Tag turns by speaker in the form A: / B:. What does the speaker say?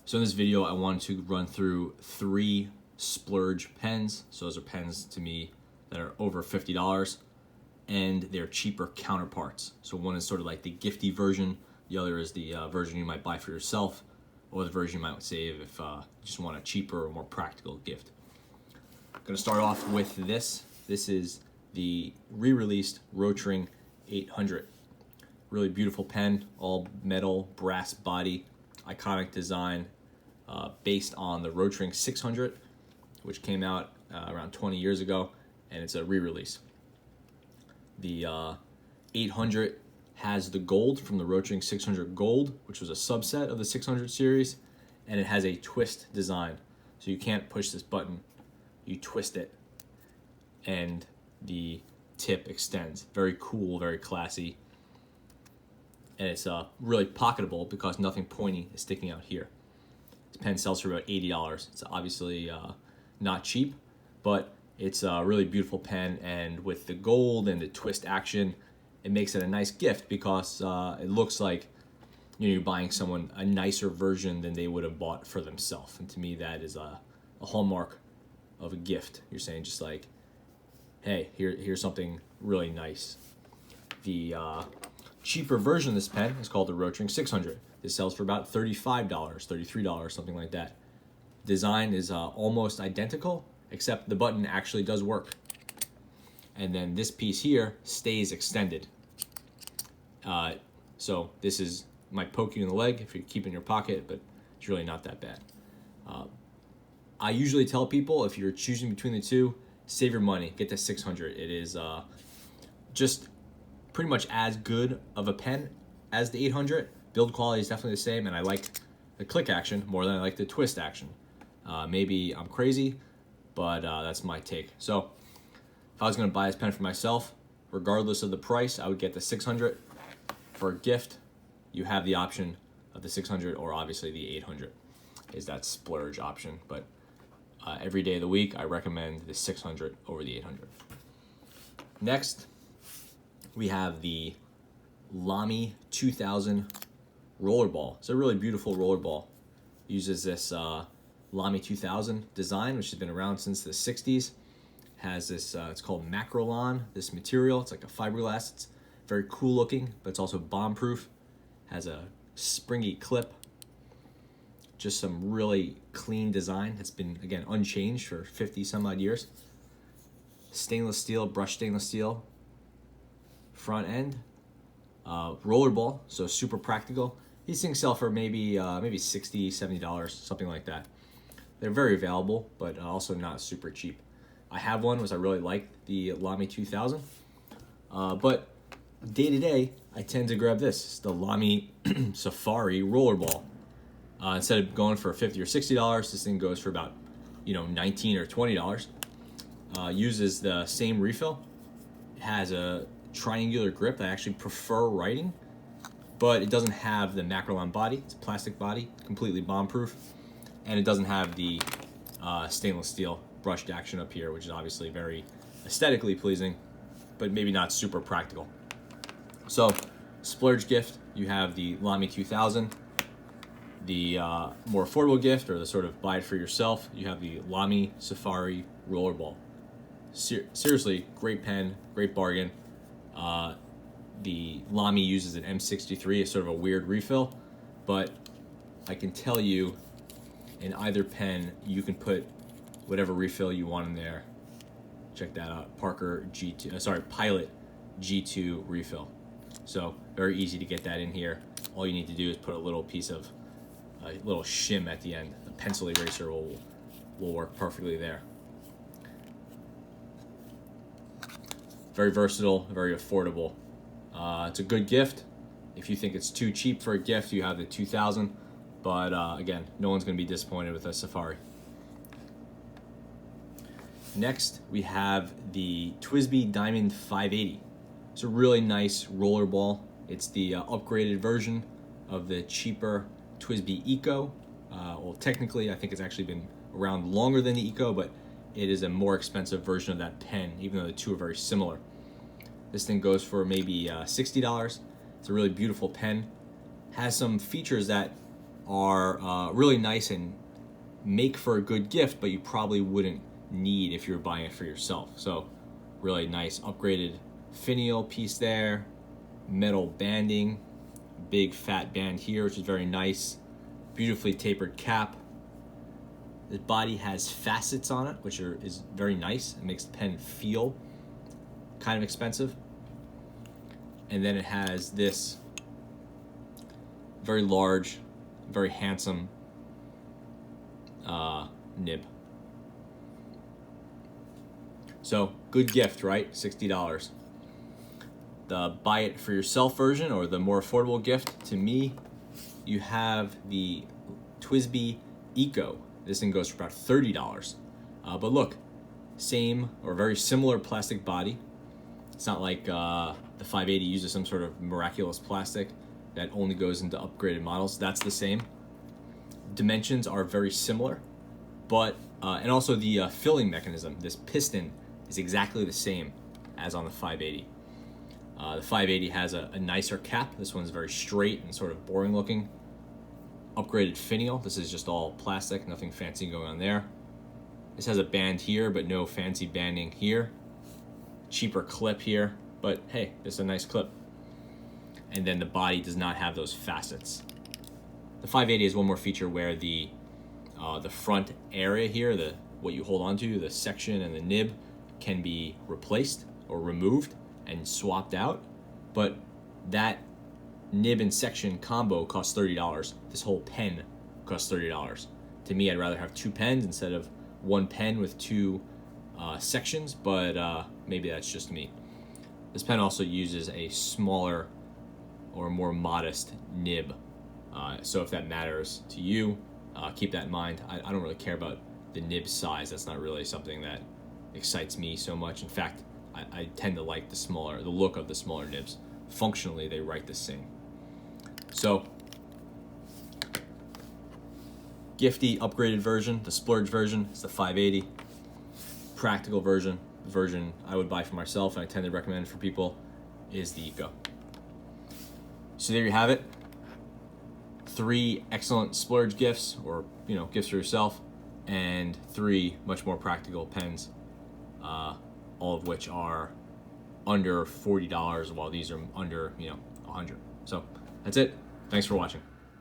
A: So in this video, I wanted to run through 3 Splurge pens. So those are pens to me that are over $50 and they're cheaper counterparts. So one is sort of like the gifty version. The other is the version you might buy for yourself, or the version you might save if you just want a cheaper or more practical gift. I'm gonna start off with this. This is the re-released Rotring 800. Really beautiful pen, all metal, brass body, iconic design, based on the Rotring 600, which came out around 20 years ago, and it's a re-release. The 800 has the gold from the Rotring 600 Gold, which was a subset of the 600 series, and it has a twist design. So you can't push this button, you twist it, and the tip extends. Very cool, very classy. And it's really pocketable because nothing pointy is sticking out here. This pen sells for about $80. It's obviously not cheap, but it's a really beautiful pen, and with the gold and the twist action, it makes it a nice gift because it looks like you're buying someone a nicer version than they would have bought for themselves. And to me, that is a hallmark of a gift. You're saying just like, hey, here's something really nice. The cheaper version of this pen is called the Rotring 600. This sells for about $35, $33, something like that. Design is almost identical, except the button actually does work. And then this piece here stays extended. So this is might poke you in the leg if you keep it in your pocket, but it's really not that bad. I usually tell people if you're choosing between the two, save your money, get the 600. It is just pretty much as good of a pen as the 800. Build quality is definitely the same, and I like the click action more than I like the twist action. Maybe I'm crazy, but that's my take. So if I was going to buy this pen for myself, regardless of the price, I would get the 600. For a gift, you have the option of the 600 or obviously the 800 is that splurge option. But every day of the week, I recommend the 600 over the 800. Next, we have the Lamy 2000 rollerball. It's a really beautiful rollerball. Uses this Lamy 2000 design, which has been around since the 60s. Has this, it's called Macrolon, this material. It's like a fiberglass. It's very cool looking, but it's also bomb proof. Has a springy clip. Just some really clean design. It's been, again, unchanged for 50 some odd years. Stainless steel, brushed stainless steel front end. Rollerball, so super practical. These things sell for maybe $60, $70, something like that. They're very available, but also not super cheap. I have one, which I really like, the Lamy 2000. But day to day, I tend to grab this. It's the Lamy Safari rollerball. Instead of going for $50 or $60, this thing goes for about $19 or $20. Uses the same refill. It has a triangular grip that I actually prefer writing, but it doesn't have the Macrolon body. It's a plastic body, completely bomb proof, and it doesn't have the stainless steel brushed action up here, which is obviously very aesthetically pleasing, but maybe not super practical. So, splurge gift, you have the Lamy 2000. The more affordable gift, or the sort of buy it for yourself, you have the Lamy Safari rollerball. Seriously, great pen, great bargain. The Lamy uses an M63, a sort of a weird refill, but I can tell you, in either pen, you can put whatever refill you want in there. Check that out, Pilot G2 refill. So very easy to get that in here. All you need to do is put a little piece of a little shim at the end. A pencil eraser will work perfectly there. Very versatile, very affordable. It's a good gift. If you think it's too cheap for a gift, you have the 2000. But again, no one's going to be disappointed with a Safari. Next, we have the TWSBI Diamond 580. It's a really nice rollerball. It's the upgraded version of the cheaper TWSBI Eco. Well, technically, I think it's actually been around longer than the Eco, but it is a more expensive version of that pen, even though the two are very similar. This thing goes for maybe $60. It's a really beautiful pen. Has some features that are really nice and make for a good gift, but you probably wouldn't need if you're buying it for yourself. So really nice upgraded finial piece there, metal banding, big fat band here, which is very nice, beautifully tapered cap. The body has facets on it, which is very nice. It makes the pen feel kind of expensive. And then it has this very large, very handsome nib. So good gift, right? $60. The buy it for yourself version, or the more affordable gift, to me, you have the TWSBI Eco. This thing goes for about $30. But look, same or very similar plastic body. It's not like the 580 uses some sort of miraculous plastic that only goes into upgraded models. That's the same. Dimensions are very similar, but and also the filling mechanism, this piston, is exactly the same as on the 580. The 580 has a nicer cap. This one's very straight and sort of boring looking. Upgraded finial. This is just all plastic, nothing fancy going on there. This has a band here, but no fancy banding here. Cheaper clip here, but hey, it's a nice clip. And then the body does not have those facets. The 580 has one more feature where the front area here, what you hold onto, the section and the nib, can be replaced or removed and swapped out, but that nib and section combo costs $30. This whole pen costs $30. To me, I'd rather have two pens instead of one pen with two sections, but maybe that's just me. This pen also uses a smaller or more modest nib, so if that matters to you, keep that in mind. I don't really care about the nib size. That's not really something that excites me so much. In fact, I tend to like the look of the smaller nibs. Functionally, they write the same. So, gifty upgraded version, the Splurge version, is the 580. Practical version, the version I would buy for myself and I tend to recommend for people, is the Eco. So there you have it. 3 excellent Splurge gifts, or gifts for yourself, and 3 much more practical pens, all of which are under $40, while these are under $100. So that's it. Thanks for watching.